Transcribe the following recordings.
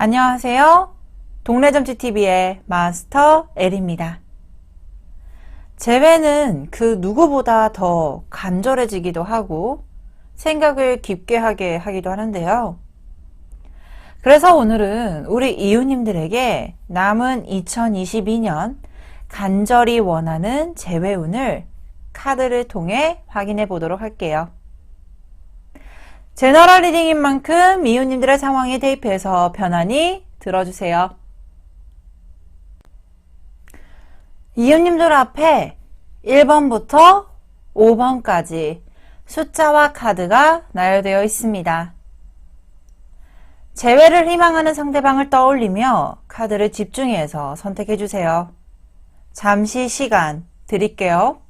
안녕하세요. 동네점치TV의 마스터 L입니다. 재회는 그 누구보다 더 간절해지기도 하고 생각을 깊게 하게 하기도 하는데요. 그래서 오늘은 우리 이웃님들에게 남은 2022년 간절히 원하는 재회운을 카드를 통해 확인해 보도록 할게요. 제너럴 리딩인 만큼 이웃님들의 상황에 대입해서 편안히 들어주세요. 이웃님들 앞에 1번부터 5번까지 숫자와 카드가 나열되어 있습니다. 재회를 희망하는 상대방을 떠올리며 카드를 집중해서 선택해주세요. 잠시 시간 드릴게요.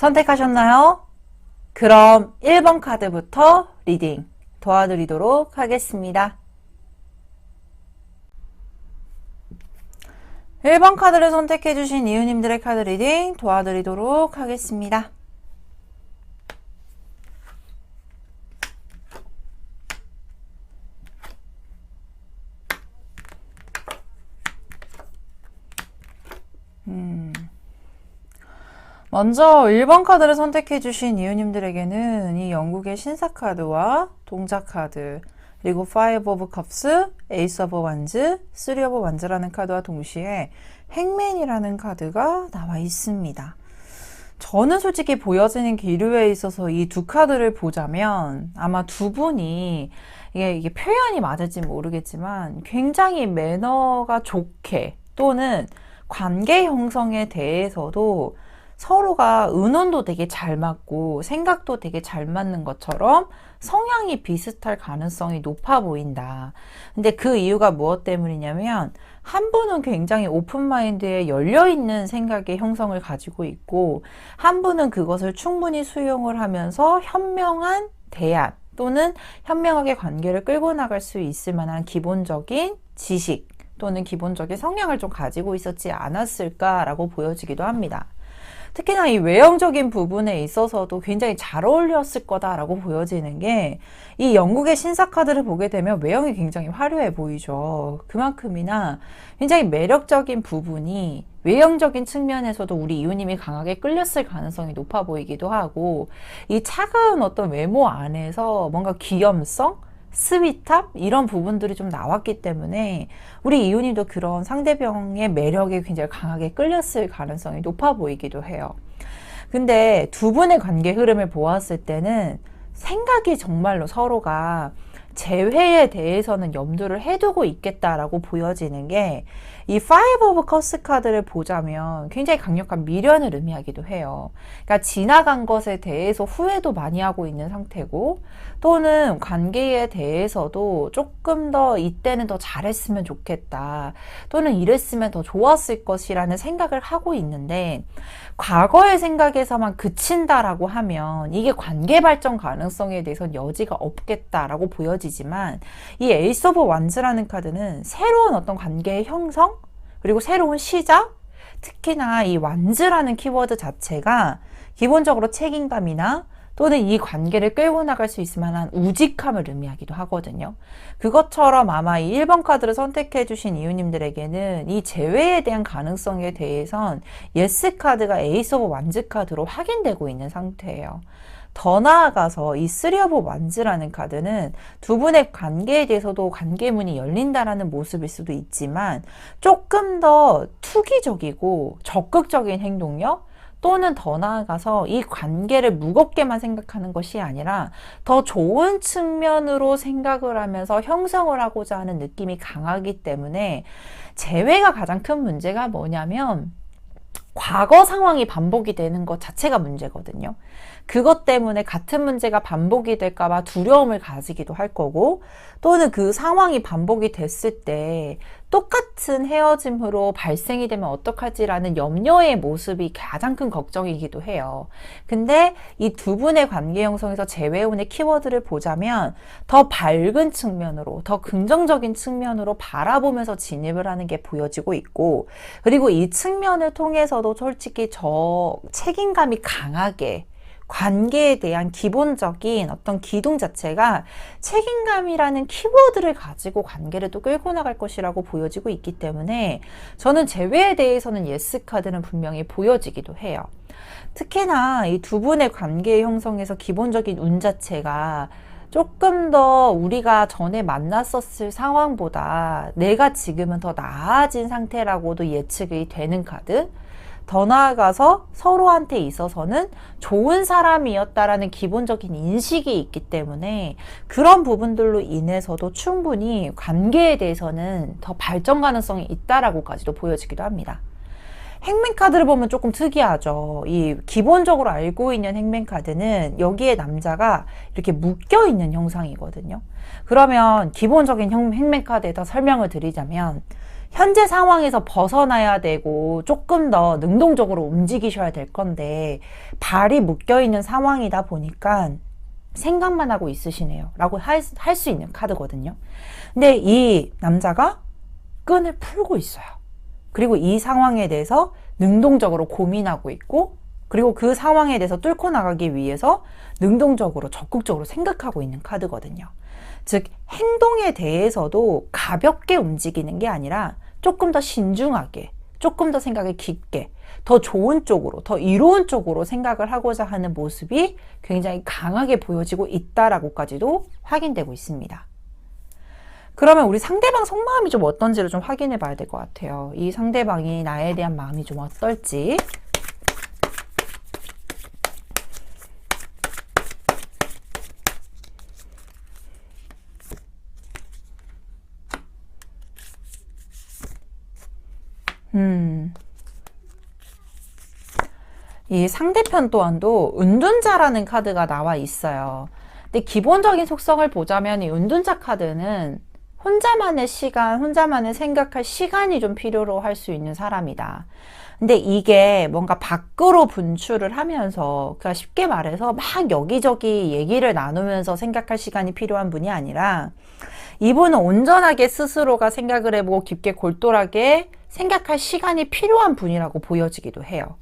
선택하셨나요? 그럼 1번 카드부터 리딩 도와드리도록 하겠습니다. 1번 카드를 선택해주신 이웃님들의 카드 리딩 도와드리도록 하겠습니다. 먼저 1번 카드를 선택해주신 이웃님들에게는 이 영국의 신사 카드와 동작 카드, 그리고 Five of Cups, Ace of Wands, Three of Wands라는 카드와 동시에 행맨이라는 카드가 나와 있습니다. 저는 솔직히 보여지는 기류에 있어서 이 두 카드를 보자면 아마 두 분이 이게 표현이 맞을지 모르겠지만 굉장히 매너가 좋게 또는 관계 형성에 대해서도 서로가 의논도 되게 잘 맞고 생각도 되게 잘 맞는 것처럼 성향이 비슷할 가능성이 높아 보인다. 근데 그 이유가 무엇 때문이냐면 한 분은 굉장히 오픈마인드에 열려있는 생각의 형성을 가지고 있고 한 분은 그것을 충분히 수용을 하면서 현명한 대안 또는 현명하게 관계를 끌고 나갈 수 있을 만한 기본적인 지식 또는 기본적인 성향을 좀 가지고 있었지 않았을까라고 보여지기도 합니다. 특히나 이 외형적인 부분에 있어서도 굉장히 잘 어울렸을 거다라고 보여지는 게 이 영국의 신사 카드를 보게 되면 외형이 굉장히 화려해 보이죠. 그만큼이나 굉장히 매력적인 부분이 외형적인 측면에서도 우리 이웃님이 강하게 끌렸을 가능성이 높아 보이기도 하고 이 차가운 어떤 외모 안에서 뭔가 귀염성? 스윗함? 이런 부분들이 좀 나왔기 때문에 우리 이웃님도 그런 상대방의 매력에 굉장히 강하게 끌렸을 가능성이 높아 보이기도 해요. 근데 두 분의 관계 흐름을 보았을 때는 생각이 정말로 서로가 재회에 대해서는 염두를 해두고 있겠다라고 보여지는 게 이 Five of Cups 카드를 보자면 굉장히 강력한 미련을 의미하기도 해요. 그러니까 지나간 것에 대해서 후회도 많이 하고 있는 상태고 또는 관계에 대해서도 조금 더 이때는 더 잘했으면 좋겠다 또는 이랬으면 더 좋았을 것이라는 생각을 하고 있는데 과거의 생각에서만 그친다라고 하면 이게 관계 발전 가능성에 대해서는 여지가 없겠다라고 보여지지만 이 에이스 오브 완즈라는 카드는 새로운 어떤 관계의 형성 그리고 새로운 시작 특히나 이 완즈라는 키워드 자체가 기본적으로 책임감이나 또는 이 관계를 끌고 나갈 수 있을 만한 우직함을 의미하기도 하거든요. 그것처럼 아마 이 1번 카드를 선택해 주신 이웃님들에게는 이 재회에 대한 가능성에 대해선 예스 카드가 에이스 오브 완즈 카드로 확인되고 있는 상태예요. 더 나아가서 이 쓰리 오브 완즈라는 카드는 두 분의 관계에 대해서도 관계문이 열린다라는 모습일 수도 있지만 조금 더 투기적이고 적극적인 행동력 또는 더 나아가서 이 관계를 무겁게만 생각하는 것이 아니라 더 좋은 측면으로 생각을 하면서 형성을 하고자 하는 느낌이 강하기 때문에 재회가 가장 큰 문제가 뭐냐면 과거 상황이 반복이 되는 것 자체가 문제거든요. 그것 때문에 같은 문제가 반복이 될까봐 두려움을 가지기도 할 거고 또는 그 상황이 반복이 됐을 때 똑같은 헤어짐으로 발생이 되면 어떡하지라는 염려의 모습이 가장 큰 걱정이기도 해요. 근데 이 두 분의 관계 형성에서 재회운의 키워드를 보자면 더 밝은 측면으로, 더 긍정적인 측면으로 바라보면서 진입을 하는 게 보여지고 있고, 그리고 이 측면을 통해서도 솔직히 저 책임감이 강하게 관계에 대한 기본적인 어떤 기둥 자체가 책임감이라는 키워드를 가지고 관계를 또 끌고 나갈 것이라고 보여지고 있기 때문에 저는 재회에 대해서는 예스 카드는 분명히 보여지기도 해요. 특히나 이 두 분의 관계 형성에서 기본적인 운 자체가 조금 더 우리가 전에 만났었을 상황보다 내가 지금은 더 나아진 상태라고도 예측이 되는 카드. 더 나아가서 서로한테 있어서는 좋은 사람이었다라는 기본적인 인식이 있기 때문에 그런 부분들로 인해서도 충분히 관계에 대해서는 더 발전 가능성이 있다라고까지도 보여지기도 합니다. 행맨 카드를 보면 조금 특이하죠. 이 기본적으로 알고 있는 행맨 카드는 여기에 남자가 이렇게 묶여 있는 형상이거든요. 그러면 기본적인 행맨 카드에다 설명을 드리자면 현재 상황에서 벗어나야 되고 조금 더 능동적으로 움직이셔야 될 건데 발이 묶여있는 상황이다 보니까 생각만 하고 있으시네요 라고 할 수 있는 카드거든요. 근데 이 남자가 끈을 풀고 있어요. 그리고 이 상황에 대해서 능동적으로 고민하고 있고, 그리고 그 상황에 대해서 뚫고 나가기 위해서 능동적으로 적극적으로 생각하고 있는 카드거든요. 즉 행동에 대해서도 가볍게 움직이는 게 아니라 조금 더 신중하게, 조금 더 생각을 깊게, 더 좋은 쪽으로, 더 이로운 쪽으로 생각을 하고자 하는 모습이 굉장히 강하게 보여지고 있다라고까지도 확인되고 있습니다. 그러면 우리 상대방 속마음이 좀 어떤지를 좀 확인해 봐야 될 것 같아요. 이 상대방이 나에 대한 마음이 좀 어떨지. 이 상대편 또한도 은둔자라는 카드가 나와 있어요. 근데 기본적인 속성을 보자면 이 은둔자 카드는 혼자만의 시간, 혼자만의 생각할 시간이 좀 필요로 할 수 있는 사람이다. 근데 이게 뭔가 밖으로 분출을 하면서, 그러니까 쉽게 말해서 막 여기저기 얘기를 나누면서 생각할 시간이 필요한 분이 아니라 이분은 온전하게 스스로가 생각을 해보고 깊게 골똘하게 생각할 시간이 필요한 분이라고 보여지기도 해요.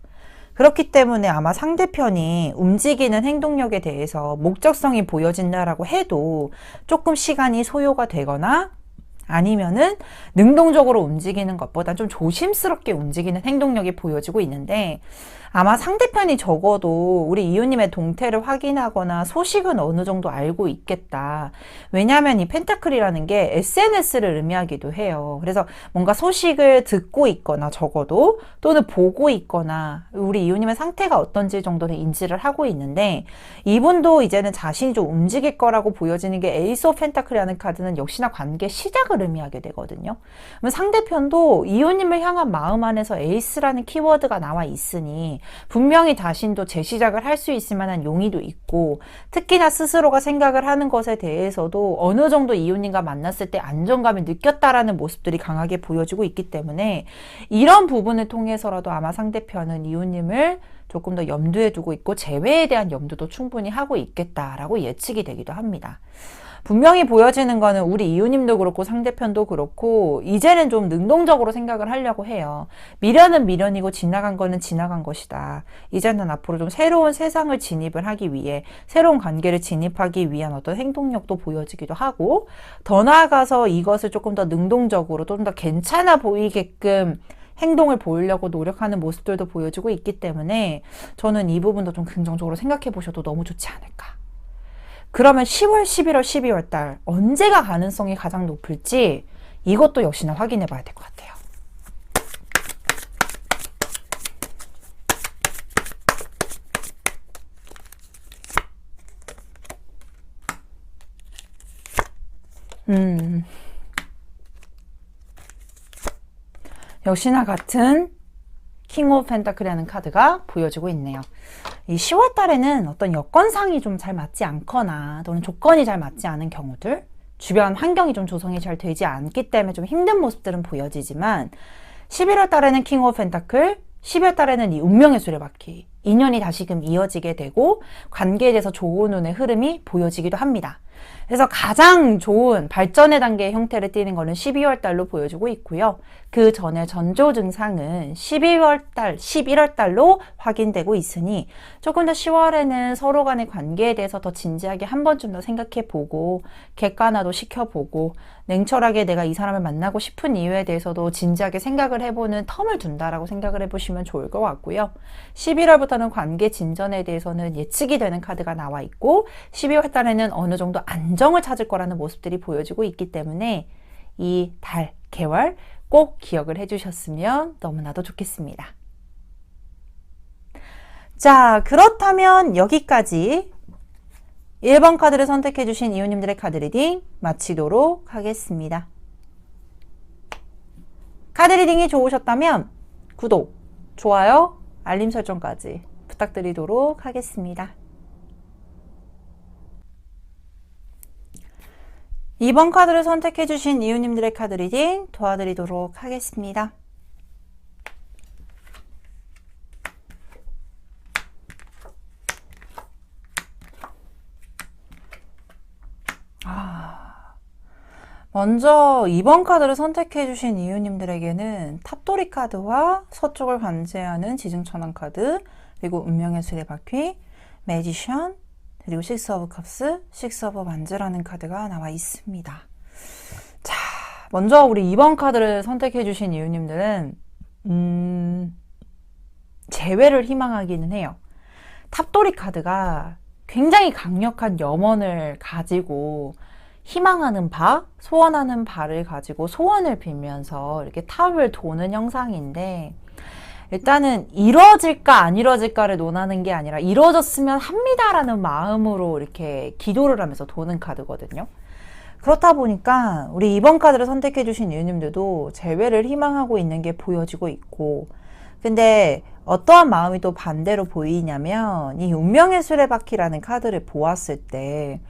그렇기 때문에 아마 상대편이 움직이는 행동력에 대해서 목적성이 보여진다라고 해도 조금 시간이 소요가 되거나 아니면은 능동적으로 움직이는 것보다 좀 조심스럽게 움직이는 행동력이 보여지고 있는데, 아마 상대편이 적어도 우리 이웃님의 동태를 확인하거나 소식은 어느 정도 알고 있겠다. 왜냐하면 이 펜타클이라는 게 SNS를 의미하기도 해요. 그래서 뭔가 소식을 듣고 있거나 적어도 또는 보고 있거나 우리 이웃님의 상태가 어떤지 정도는 인지를 하고 있는데, 이분도 이제는 자신이 좀 움직일 거라고 보여지는 게 에이스 오브 펜타클이라는 카드는 역시나 관계 시작을 의미하게 되거든요. 그러면 상대편도 이웃님을 향한 마음 안에서 에이스라는 키워드가 나와 있으니 분명히 자신도 재시작을 할 수 있을 만한 용의도 있고, 특히나 스스로가 생각을 하는 것에 대해서도 어느 정도 이웃님과 만났을 때 안정감을 느꼈다라는 모습들이 강하게 보여지고 있기 때문에 이런 부분을 통해서라도 아마 상대편은 이웃님을 조금 더 염두에 두고 있고 재회에 대한 염두도 충분히 하고 있겠다라고 예측이 되기도 합니다. 분명히 보여지는 거는 우리 이웃님도 그렇고 상대편도 그렇고 이제는 좀 능동적으로 생각을 하려고 해요. 미련은 미련이고 지나간 거는 지나간 것이다. 이제는 앞으로 좀 새로운 세상을 진입을 하기 위해, 새로운 관계를 진입하기 위한 어떤 행동력도 보여지기도 하고, 더 나아가서 이것을 조금 더 능동적으로 좀 더 괜찮아 보이게끔 행동을 보이려고 노력하는 모습들도 보여지고 있기 때문에 저는 이 부분도 좀 긍정적으로 생각해 보셔도 너무 좋지 않을까. 그러면 10월, 11월, 12월 달 언제가 가능성이 가장 높을지 이것도 역시나 확인해 봐야 될 것 같아요. 역시나 같은 킹 오브 펜타클이라는 카드가 보여지고 있네요. 이 10월 달에는 어떤 여건상이 좀 잘 맞지 않거나 또는 조건이 잘 맞지 않은 경우들, 주변 환경이 좀 조성이 잘 되지 않기 때문에 좀 힘든 모습들은 보여지지만 11월 달에는 킹 오브 펜타클, 12월 달에는 이 운명의 수레바퀴, 인연이 다시금 이어지게 되고 관계에 대해서 좋은 운의 흐름이 보여지기도 합니다. 그래서 가장 좋은 발전의 단계의 형태를 띠는 거는 12월 달로 보여주고 있고요. 그 전에 전조 증상은 11월 달로 확인되고 있으니 조금 더 10월에는 서로 간의 관계에 대해서 더 진지하게 한 번쯤 더 생각해보고 객관화도 시켜보고 냉철하게 내가 이 사람을 만나고 싶은 이유에 대해서도 진지하게 생각을 해보는 텀을 둔다라고 생각을 해보시면 좋을 것 같고요. 11월부터는 관계 진전에 대해서는 예측이 되는 카드가 나와 있고 12월 달에는 어느 정도 안정을 찾을 거라는 모습들이 보여지고 있기 때문에 이 달, 개월 꼭 기억을 해주셨으면 너무나도 좋겠습니다. 자, 그렇다면 여기까지 1번 카드를 선택해주신 이웃님들의 카드 리딩 마치도록 하겠습니다. 카드 리딩이 좋으셨다면 구독, 좋아요, 알림 설정까지 부탁드리도록 하겠습니다. 2번 카드를 선택해주신 이웃님들의 카드 리딩 도와드리도록 하겠습니다. 먼저 2번 카드를 선택해주신 이웃님들에게는 탑도리 카드와 서쪽을 관제하는 지중천왕 카드, 그리고 운명의 수레바퀴, 매지션, 그리고 식스 오브 컵스, 식스 오브 완즈라는 카드가 나와 있습니다. 자, 먼저 우리 2번 카드를 선택해주신 이웃님들은 재회를 희망하기는 해요. 탑도리 카드가 굉장히 강력한 염원을 가지고 희망하는 바, 소원하는 바를 가지고 소원을 빌면서 이렇게 탑을 도는 형상인데 일단은 이루어질까 안 이루어질까를 논하는 게 아니라 이루어졌으면 합니다라는 마음으로 이렇게 기도를 하면서 도는 카드거든요. 그렇다 보니까 우리 2번 카드를 선택해 주신 이웃님들도 재회를 희망하고 있는 게 보여지고 있고 근데 어떠한 마음이 또 반대로 보이냐면 이 운명의 수레바퀴라는 카드를 보았을 때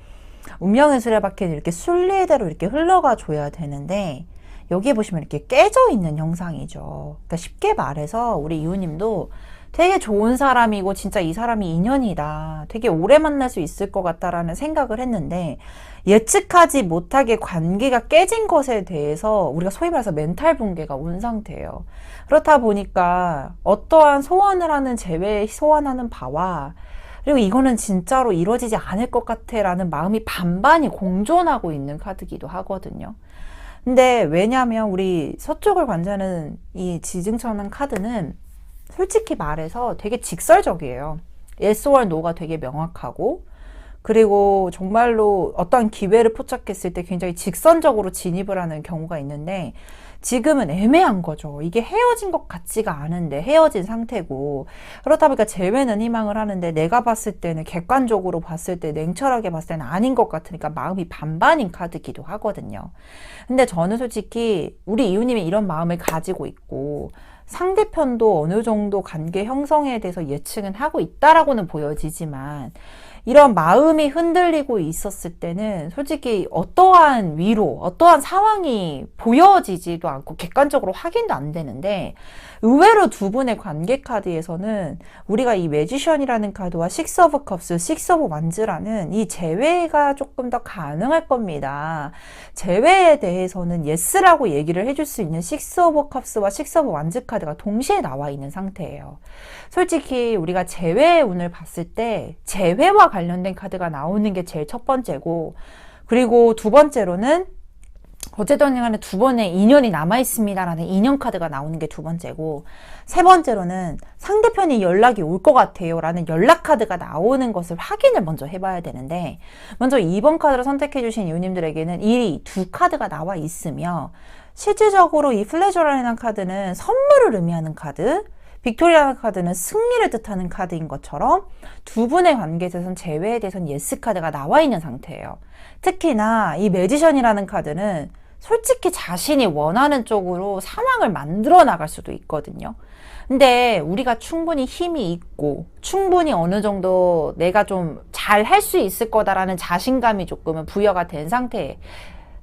운명의 수레바퀴는 이렇게 순리대로 이렇게 흘러가 줘야 되는데 여기에 보시면 이렇게 깨져 있는 형상이죠. 그러니까 쉽게 말해서 우리 이웃님도 되게 좋은 사람이고 진짜 이 사람이 인연이다. 되게 오래 만날 수 있을 것 같다라는 생각을 했는데 예측하지 못하게 관계가 깨진 것에 대해서 우리가 소위 말해서 멘탈 붕괴가 온 상태예요. 그렇다 보니까 어떠한 소원을 하는 재회에 소원하는 바와 그리고 이거는 진짜로 이루어지지 않을 것 같아 라는 마음이 반반이 공존하고 있는 카드기도 하거든요. 근데 왜냐면 우리 서쪽을 관자는 이 지증천왕 카드는 솔직히 말해서 되게 직설적이에요. yes or no가 되게 명확하고 그리고 정말로 어떠한 기회를 포착했을 때 굉장히 직선적으로 진입을 하는 경우가 있는데 지금은 애매한 거죠. 이게 헤어진 것 같지가 않은데 헤어진 상태고 그렇다 보니까 재회는 희망을 하는데 내가 봤을 때는 객관적으로 봤을 때 냉철하게 봤을 때는 아닌 것 같으니까 마음이 반반인 카드기도 하거든요. 근데 저는 솔직히 우리 이웃님이 이런 마음을 가지고 있고 상대편도 어느 정도 관계 형성에 대해서 예측은 하고 있다라고는 보여지지만 이런 마음이 흔들리고 있었을 때는 솔직히 어떠한 위로, 어떠한 상황이 보여지지도 않고 객관적으로 확인도 안 되는데 의외로 두 분의 관계 카드에서는 우리가 이 매지션이라는 카드와 식스 오브 컵스, 식스 오브 완즈라는 이 재회가 조금 더 가능할 겁니다. 재회에 대해서는 예스라고 얘기를 해줄 수 있는 식스 오브 컵스와 식스 오브 완즈 카드가 동시에 나와 있는 상태예요. 솔직히 우리가 재회의 운을 봤을 때 재회와 관련된 카드가 나오는 게 제일 첫 번째고 그리고 두 번째로는 어쨌든 간에 두 번의 인연이 남아있습니다 라는 인연 카드가 나오는 게 두 번째고 세 번째로는 상대편이 연락이 올 것 같아요 라는 연락 카드가 나오는 것을 확인을 먼저 해봐야 되는데 먼저 2번 카드를 선택해 주신 이웃님들에게는 이 두 카드가 나와 있으며 실질적으로 이 플레저라는 카드는 선물을 의미하는 카드 빅토리아라는 카드는 승리를 뜻하는 카드인 것처럼 두 분의 관계에 대해서는 재회에 대해서는 예스 카드가 나와 있는 상태예요. 특히나 이 매지션이라는 카드는 솔직히 자신이 원하는 쪽으로 상황을 만들어 나갈 수도 있거든요. 근데 우리가 충분히 힘이 있고 충분히 어느 정도 내가 좀 잘 할 수 있을 거다라는 자신감이 조금은 부여가 된 상태에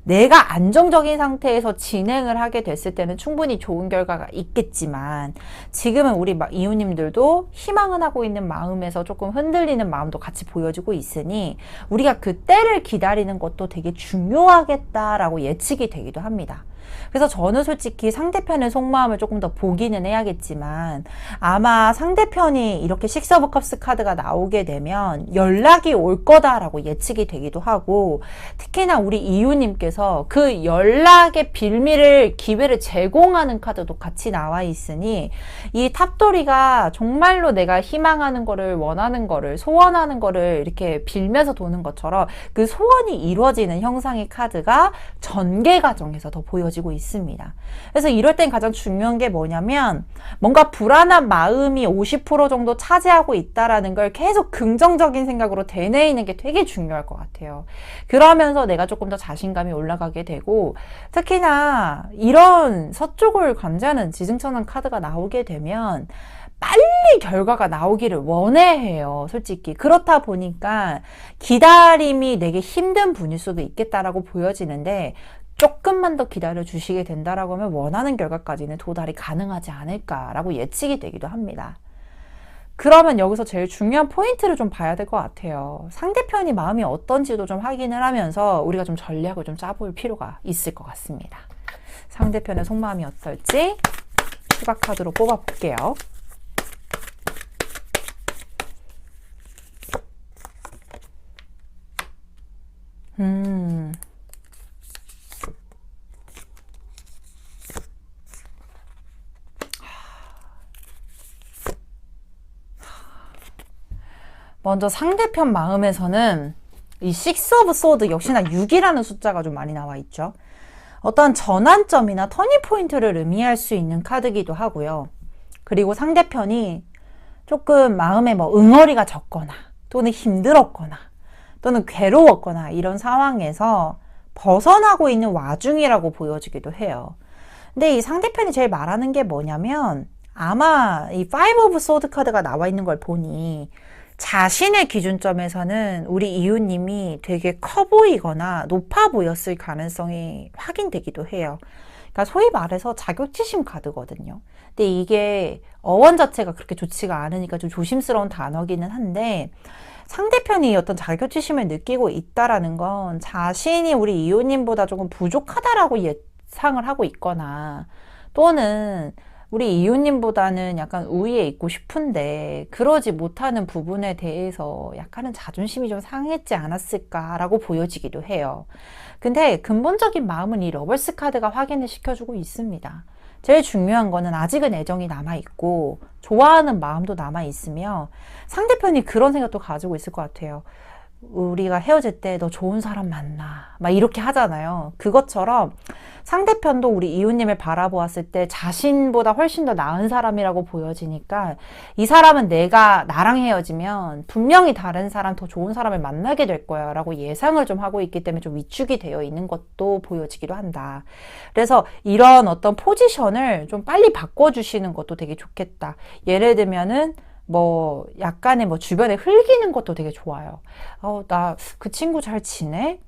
내가 안정적인 상태에서 진행을 하게 됐을 때는 충분히 좋은 결과가 있겠지만 지금은 우리 이웃님들도 희망은 하고 있는 마음에서 조금 흔들리는 마음도 같이 보여지고 있으니 우리가 그 때를 기다리는 것도 되게 중요하겠다라고 예측이 되기도 합니다. 그래서 저는 솔직히 상대편의 속마음을 조금 더 보기는 해야겠지만 아마 상대편이 이렇게 식스 오브 컵스 카드가 나오게 되면 연락이 올 거다라고 예측이 되기도 하고 특히나 우리 이웃님께서 그 연락의 기회를 제공하는 카드도 같이 나와 있으니 이 탑돌이가 정말로 내가 희망하는 거를 원하는 거를 소원하는 거를 이렇게 빌면서 도는 것처럼 그 소원이 이루어지는 형상의 카드가 전개 과정에서 더 보여지고 있습니다. 그래서 이럴 땐 가장 중요한 게 뭐냐면 뭔가 불안한 마음이 50% 정도 차지하고 있다라는 걸 계속 긍정적인 생각으로 되뇌이는 게 되게 중요할 것 같아요. 그러면서 내가 조금 더 자신감이 올라가게 되고 특히나 이런 서쪽을 관자는 지승천왕 카드가 나오게 되면 빨리 결과가 나오기를 원해해요. 솔직히. 그렇다 보니까 기다림이 되게 힘든 분일 수도 있겠다라고 보여지는데 조금만 더 기다려 주시게 된다라고 하면 원하는 결과까지는 도달이 가능하지 않을까라고 예측이 되기도 합니다. 그러면 여기서 제일 중요한 포인트를 좀 봐야 될 것 같아요. 상대편이 마음이 어떤지도 좀 확인을 하면서 우리가 좀 전략을 좀 짜볼 필요가 있을 것 같습니다. 상대편의 속마음이 어떨지 추가 카드로 뽑아볼게요. 먼저 상대편 마음에서는 이 식스 오브 소드 역시나 6이라는 숫자가 좀 많이 나와 있죠. 어떤 전환점이나 터닝포인트를 의미할 수 있는 카드기도 하고요. 그리고 상대편이 조금 마음에 응어리가 졌거나 또는 힘들었거나 또는 괴로웠거나 이런 상황에서 벗어나고 있는 와중이라고 보여지기도 해요. 근데 이 상대편이 제일 말하는 게 뭐냐면 아마 이 파이브 오브 소드 카드가 나와 있는 걸 보니 자신의 기준점에서는 우리 이웃님이 되게 커 보이거나 높아 보였을 가능성이 확인되기도 해요. 그러니까 소위 말해서 자격지심 카드거든요. 근데 이게 어원 자체가 그렇게 좋지가 않으니까 좀 조심스러운 단어기는 한데 상대편이 어떤 자격지심을 느끼고 있다라는 건 자신이 우리 이웃님보다 조금 부족하다라고 예상을 하고 있거나 또는 우리 이웃님보다는 약간 우위에 있고 싶은데 그러지 못하는 부분에 대해서 약간은 자존심이 좀 상했지 않았을까라고 보여지기도 해요. 근데 근본적인 마음은 이 러벌스 카드가 확인을 시켜주고 있습니다. 제일 중요한 거는 아직은 애정이 남아있고 좋아하는 마음도 남아있으며 상대편이 그런 생각도 가지고 있을 것 같아요. 우리가 헤어질 때 너 좋은 사람 만나 막 이렇게 하잖아요. 그것처럼 상대편도 우리 이웃님을 바라보았을 때 자신보다 훨씬 더 나은 사람이라고 보여지니까 이 사람은 나랑 헤어지면 분명히 다른 사람 더 좋은 사람을 만나게 될 거야 라고 예상을 좀 하고 있기 때문에 좀 위축이 되어 있는 것도 보여지기도 한다. 그래서 이런 어떤 포지션을 좀 빨리 바꿔주시는 것도 되게 좋겠다. 예를 들면은 약간의 주변에 흘기는 것도 되게 좋아요. 나 그 친구 잘 지내?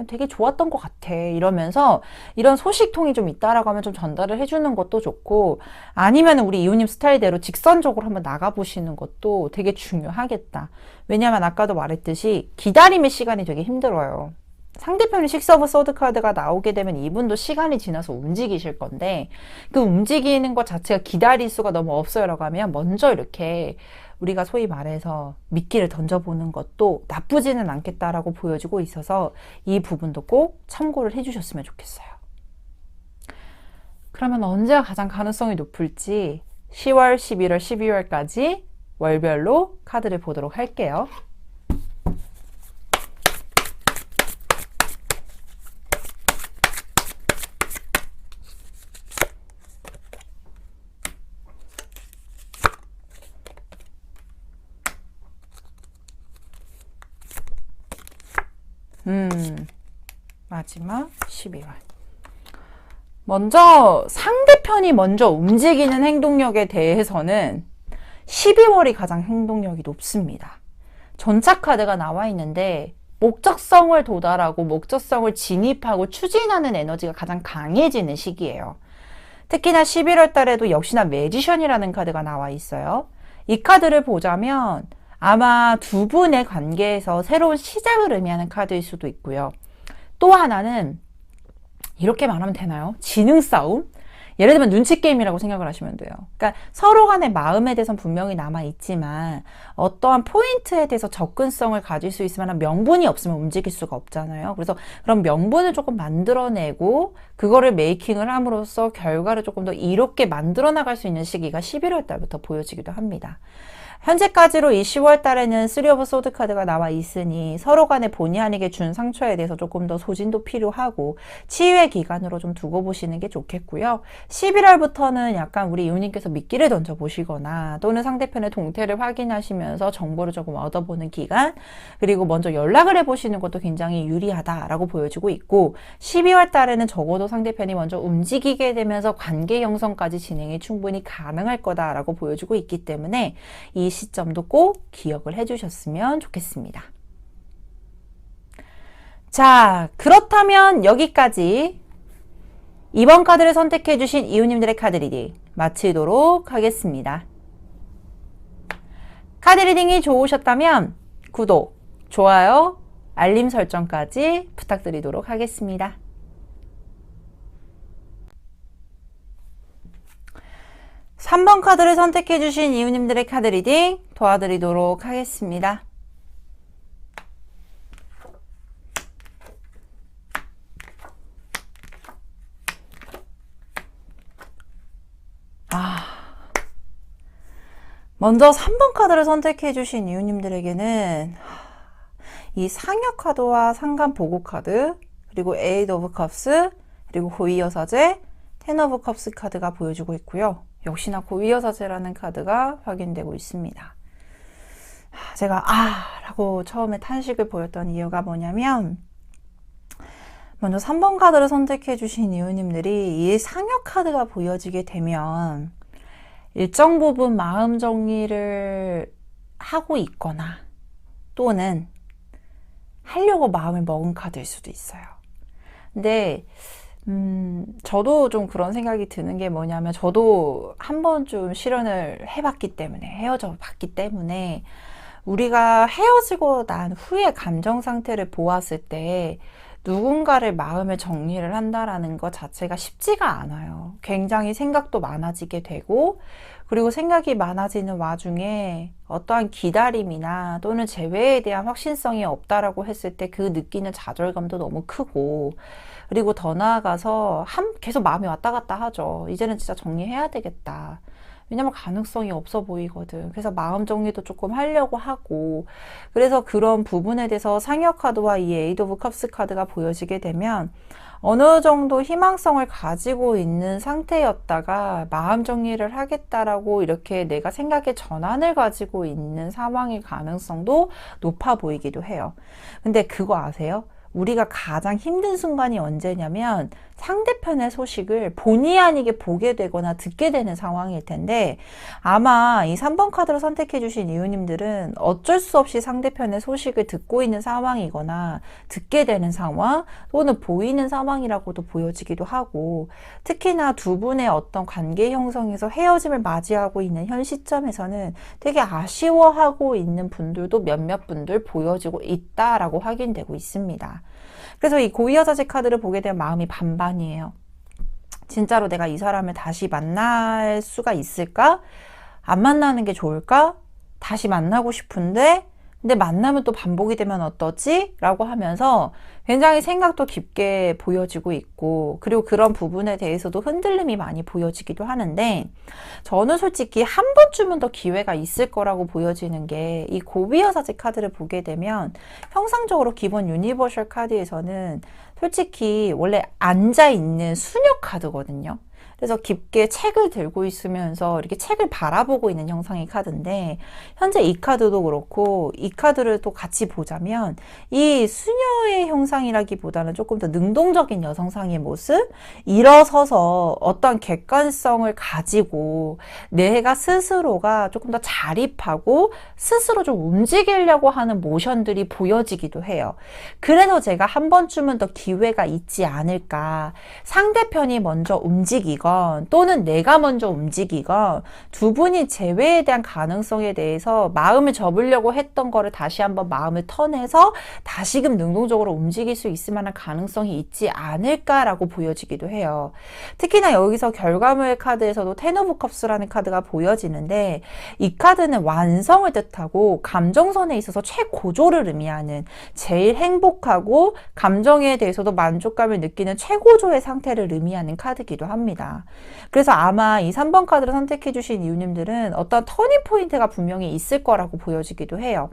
되게 좋았던 것 같아. 이러면서 이런 소식통이 좀 있다라고 하면 좀 전달을 해주는 것도 좋고 아니면 우리 이웃님 스타일대로 직선적으로 한번 나가보시는 것도 되게 중요하겠다. 왜냐면 아까도 말했듯이 기다림의 시간이 되게 힘들어요. 상대편이 식스 오브 소드 카드가 나오게 되면 이분도 시간이 지나서 움직이실 건데 그 움직이는 것 자체가 기다릴 수가 너무 없어요라고 하면 먼저 이렇게 우리가 소위 말해서 미끼를 던져보는 것도 나쁘지는 않겠다라고 보여지고 있어서 이 부분도 꼭 참고를 해주셨으면 좋겠어요. 그러면 언제가 가장 가능성이 높을지 10월, 11월, 12월까지 월별로 카드를 보도록 할게요. 마지막 12월. 먼저 상대편이 먼저 움직이는 행동력에 대해서는 12월이 가장 행동력이 높습니다. 전차 카드가 나와 있는데 목적성을 도달하고 목적성을 진입하고 추진하는 에너지가 가장 강해지는 시기예요. 특히나 11월 달에도 역시나 매지션이라는 카드가 나와 있어요. 이 카드를 보자면 아마 두 분의 관계에서 새로운 시작을 의미하는 카드일 수도 있고요. 또 하나는 이렇게 말하면 되나요? 지능 싸움? 예를 들면 눈치 게임이라고 생각을 하시면 돼요. 그러니까 서로 간의 마음에 대해서는 분명히 남아있지만 어떠한 포인트에 대해서 접근성을 가질 수 있을 만한 명분이 없으면 움직일 수가 없잖아요. 그래서 그런 명분을 조금 만들어내고 그거를 메이킹을 함으로써 결과를 조금 더 이롭게 만들어 나갈 수 있는 시기가 11월 달부터 보여지기도 합니다. 현재까지로 이 10월 달에는 3 오브 소드 카드가 나와 있으니 서로 간에 본의 아니게 준 상처에 대해서 조금 더 소진도 필요하고 치유의 기간으로 좀 두고 보시는 게 좋겠고요. 11월부터는 약간 우리 이웃님께서 미끼를 던져 보시거나 또는 상대편의 동태를 확인하시면서 정보를 조금 얻어보는 기간, 그리고 먼저 연락을 해보시는 것도 굉장히 유리하다라고 보여지고 있고 12월 달에는 적어도 상대편이 먼저 움직이게 되면서 관계 형성까지 진행이 충분히 가능할 거다라고 보여지고 있기 때문에 이 시점도 꼭 기억을 해주셨으면 좋겠습니다. 자, 그렇다면 여기까지 이번 카드를 선택해 주신 이웃님들의 카드 리딩 마치도록 하겠습니다. 카드 리딩이 좋으셨다면 구독, 좋아요, 알림 설정까지 부탁드리도록 하겠습니다. 3번 카드를 선택해 주신 이웃님들의 카드 리딩 도와드리도록 하겠습니다. 먼저 3번 카드를 선택해 주신 이웃님들에게는 이 상여 카드와 상간 보고 카드, 그리고 에이드 오브 컵스, 그리고 고위여사제, 텐 오브 컵스 카드가 보여주고 있고요. 역시나 고위여사제라는 카드가 확인되고 있습니다. 제가 라고 처음에 탄식을 보였던 이유가 뭐냐면 먼저 3번 카드를 선택해 주신 이웃님들이 이 상여 카드가 보여지게 되면 일정 부분 마음 정리를 하고 있거나 또는 하려고 마음을 먹은 카드일 수도 있어요. 근데 저도 좀 그런 생각이 드는 게 뭐냐면 저도 한 번쯤 실현을 해봤기 때문에 헤어져 봤기 때문에 우리가 헤어지고 난 후에 감정 상태를 보았을 때 누군가를 마음을 정리를 한다라는 것 자체가 쉽지가 않아요. 굉장히 생각도 많아지게 되고 그리고 생각이 많아지는 와중에 어떠한 기다림이나 또는 재회에 대한 확신성이 없다라고 했을 때 그 느끼는 좌절감도 너무 크고 그리고 더 나아가서 계속 마음이 왔다 갔다 하죠. 이제는 진짜 정리해야 되겠다. 왜냐면 가능성이 없어 보이거든. 그래서 마음 정리도 조금 하려고 하고 그래서 그런 부분에 대해서 상여 카드와 이 에이드 오브 컵스 카드가 보여지게 되면 어느 정도 희망성을 가지고 있는 상태였다가 마음 정리를 하겠다라고 이렇게 내가 생각의 전환을 가지고 있는 상황일 가능성도 높아 보이기도 해요. 근데 그거 아세요? 우리가 가장 힘든 순간이 언제냐면 상대편의 소식을 본의 아니게 보게 되거나 듣게 되는 상황일 텐데 아마 이 3번 카드를 선택해 주신 이웃님들은 어쩔 수 없이 상대편의 소식을 듣고 있는 상황이거나 듣게 되는 상황 또는 보이는 상황이라고도 보여지기도 하고 특히나 두 분의 어떤 관계 형성에서 헤어짐을 맞이하고 있는 현 시점에서는 되게 아쉬워하고 있는 분들도 몇몇 분들 보여지고 있다라고 확인되고 있습니다. 그래서 이 고위여사제 카드를 보게 되면 마음이 반반이에요. 진짜로 내가 이 사람을 다시 만날 수가 있을까? 안 만나는 게 좋을까? 다시 만나고 싶은데 근데 만나면 또 반복이 되면 어떠지? 라고 하면서 굉장히 생각도 깊게 보여지고 있고 그리고 그런 부분에 대해서도 흔들림이 많이 보여지기도 하는데 저는 솔직히 한 번쯤은 더 기회가 있을 거라고 보여지는 게 이 고위여사제 카드를 보게 되면 형상적으로 기본 유니버셜 카드에서는 솔직히 원래 앉아있는 수녀 카드거든요. 그래서 깊게 책을 들고 있으면서 이렇게 책을 바라보고 있는 형상의 카드인데, 현재 이 카드도 그렇고 이 카드를 또 같이 보자면 이 수녀의 형상이라기보다는 조금 더 능동적인 여성상의 모습, 일어서서 어떤 객관성을 가지고 내가 스스로가 조금 더 자립하고 스스로 좀 움직이려고 하는 모션들이 보여지기도 해요. 그래서 제가 한 번쯤은 더 기회가 있지 않을까. 상대편이 먼저 움직이건 또는 내가 먼저 움직이건 두 분이 재회에 대한 가능성에 대해서 마음을 접으려고 했던 거를 다시 한번 마음을 턴해서 다시금 능동적으로 움직일 수 있을 만한 가능성이 있지 않을까라고 보여지기도 해요. 특히나 여기서 결과물 카드에서도 텐 오브 컵스라는 카드가 보여지는데, 이 카드는 완성을 뜻하고 감정선에 있어서 최고조를 의미하는, 제일 행복하고 감정에 대해서도 만족감을 느끼는 최고조의 상태를 의미하는 카드이기도 합니다. 그래서 아마 이 3번 카드를 선택해 주신 이유님들은 어떤 터닝 포인트가 분명히 있을 거라고 보여지기도 해요.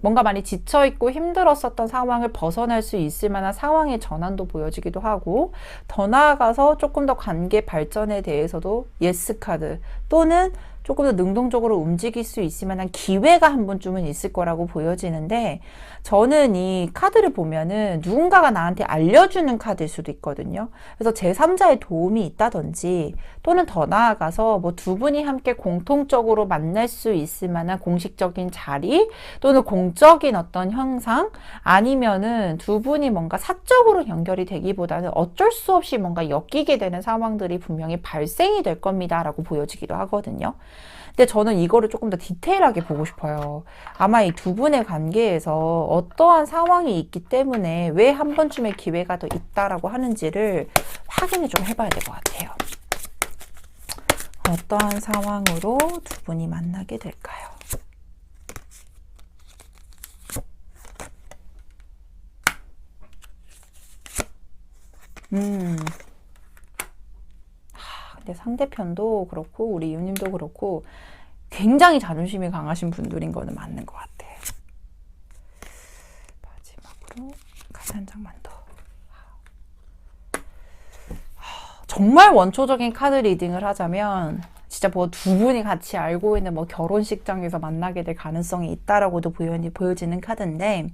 뭔가 많이 지쳐있고 힘들었었던 상황을 벗어날 수 있을 만한 상황의 전환도 보여지기도 하고, 더 나아가서 조금 더 관계 발전에 대해서도 예스 카드 또는 조금 더 능동적으로 움직일 수 있을 만한 기회가 한 번쯤은 있을 거라고 보여지는데, 저는 이 카드를 보면은 누군가가 나한테 알려주는 카드일 수도 있거든요. 그래서 제3자의 도움이 있다든지, 또는 더 나아가서 뭐 두 분이 함께 공통적으로 만날 수 있을 만한 공식적인 자리, 또는 공적인 어떤 형상, 아니면은 두 분이 뭔가 사적으로 연결이 되기보다는 어쩔 수 없이 뭔가 엮이게 되는 상황들이 분명히 발생이 될 겁니다 라고 보여지기도 하거든요. 근데 저는 이거를 조금 더 디테일하게 보고 싶어요. 아마 이 두 분의 관계에서 어떠한 상황이 있기 때문에 왜 한 번쯤의 기회가 더 있다라고 하는지를 확인을 좀 해봐야 될 것 같아요. 어떠한 상황으로 두 분이 만나게 될까요? 근데 상대편도 그렇고 우리 이웃님도 그렇고 굉장히 자존심이 강하신 분들인 거는 맞는 것 같아요. 마지막으로 카드 한 장만 더. 정말 원초적인 카드 리딩을 하자면 진짜 뭐 두 분이 같이 알고 있는 뭐 결혼식장에서 만나게 될 가능성이 있다라고도 보여지는 카드인데,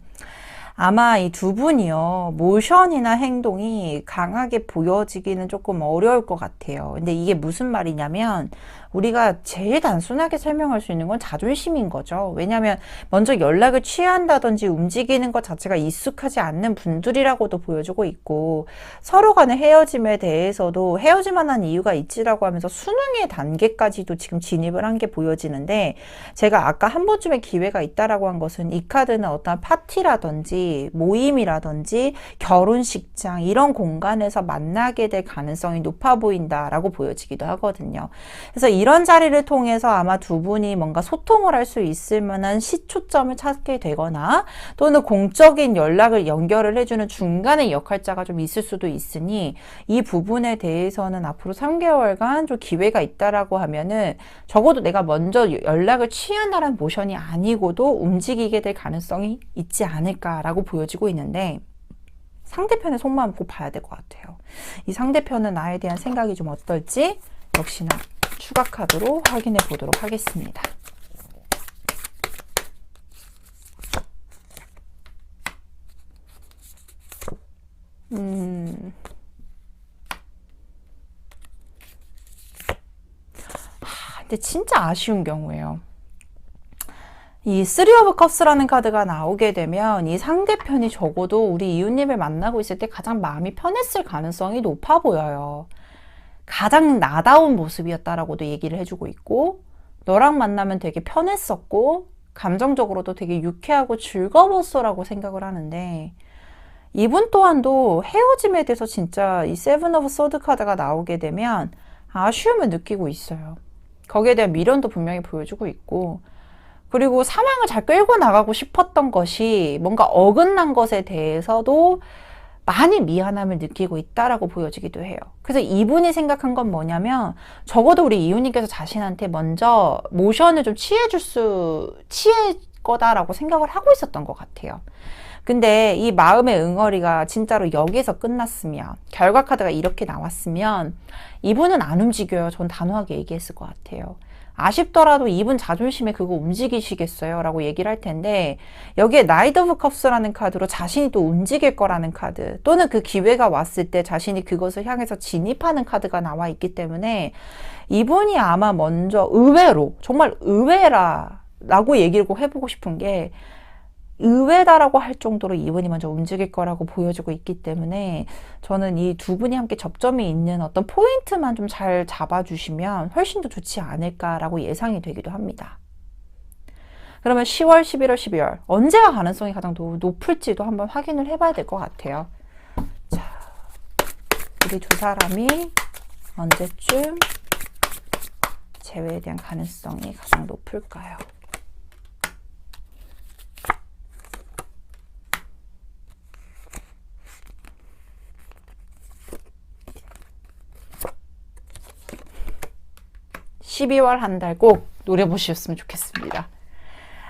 아마 이 두 분이요, 모션이나 행동이 강하게 보여지기는 조금 어려울 것 같아요. 근데 이게 무슨 말이냐면, 우리가 제일 단순하게 설명할 수 있는 건 자존심인 거죠. 왜냐하면 먼저 연락을 취한다든지 움직이는 것 자체가 익숙하지 않는 분들이라고도 보여주고 있고, 서로 간의 헤어짐에 대해서도 헤어질 만한 이유가 있지라고 하면서 수능의 단계까지도 지금 진입을 한 게 보여지는데, 제가 아까 한 번쯤의 기회가 있다라고 한 것은 이 카드는 어떤 파티라든지 모임이라든지 결혼식장 이런 공간에서 만나게 될 가능성이 높아 보인다라고 보여지기도 하거든요. 그래서 이런 자리를 통해서 아마 두 분이 뭔가 소통을 할 수 있을 만한 시초점을 찾게 되거나, 또는 공적인 연결을 해주는 중간의 역할자가 좀 있을 수도 있으니, 이 부분에 대해서는 앞으로 3개월간 좀 기회가 있다라고 하면은 적어도 내가 먼저 연락을 취한다는 모션이 아니고도 움직이게 될 가능성이 있지 않을까라고 보여지고 있는데, 상대편의 속마음 꼭 봐야 될 것 같아요. 이 상대편은 나에 대한 생각이 좀 어떨지 역시나 추가 카드로 확인해 보도록 하겠습니다. 근데 진짜 아쉬운 경우예요. 이 3 오브 컵스라는 카드가 나오게 되면 이 상대편이 적어도 우리 이웃님을 만나고 있을 때 가장 마음이 편했을 가능성이 높아 보여요. 가장 나다운 모습이었다라고도 얘기를 해주고 있고, 너랑 만나면 되게 편했었고 감정적으로도 되게 유쾌하고 즐거웠어라고 생각을 하는데, 이분 또한도 헤어짐에 대해서 진짜 이 7 오브 소드 카드가 나오게 되면 아쉬움을 느끼고 있어요. 거기에 대한 미련도 분명히 보여주고 있고, 그리고 상황을 잘 끌고 나가고 싶었던 것이 뭔가 어긋난 것에 대해서도 많이 미안함을 느끼고 있다라고 보여지기도 해요. 그래서 이분이 생각한 건 뭐냐면, 적어도 우리 이웃님께서 자신한테 먼저 모션을 좀 취해 거다라고 생각을 하고 있었던 것 같아요. 근데 이 마음의 응어리가 진짜로 여기서 끝났으면, 결과 카드가 이렇게 나왔으면 이분은 안 움직여요. 전 단호하게 얘기했을 것 같아요. 아쉽더라도 이분 자존심에 그거 움직이시겠어요? 라고 얘기를 할 텐데, 여기에 나이트 오브 컵스라는 카드로 자신이 또 움직일 거라는 카드, 또는 그 기회가 왔을 때 자신이 그것을 향해서 진입하는 카드가 나와 있기 때문에 이분이 아마 먼저 의외로, 정말 의외라고 얘기를 꼭 해보고 싶은 게, 의외다라고 할 정도로 이분이 먼저 움직일 거라고 보여지고 있기 때문에 저는 이 두 분이 함께 접점이 있는 어떤 포인트만 좀 잘 잡아주시면 훨씬 더 좋지 않을까라고 예상이 되기도 합니다. 그러면 10월, 11월, 12월 언제가 가능성이 가장 높을지도 한번 확인을 해봐야 될 것 같아요. 자, 우리 두 사람이 언제쯤 재회에 대한 가능성이 가장 높을까요? (12월) 한 달 꼭 노려보셨으면 좋겠습니다.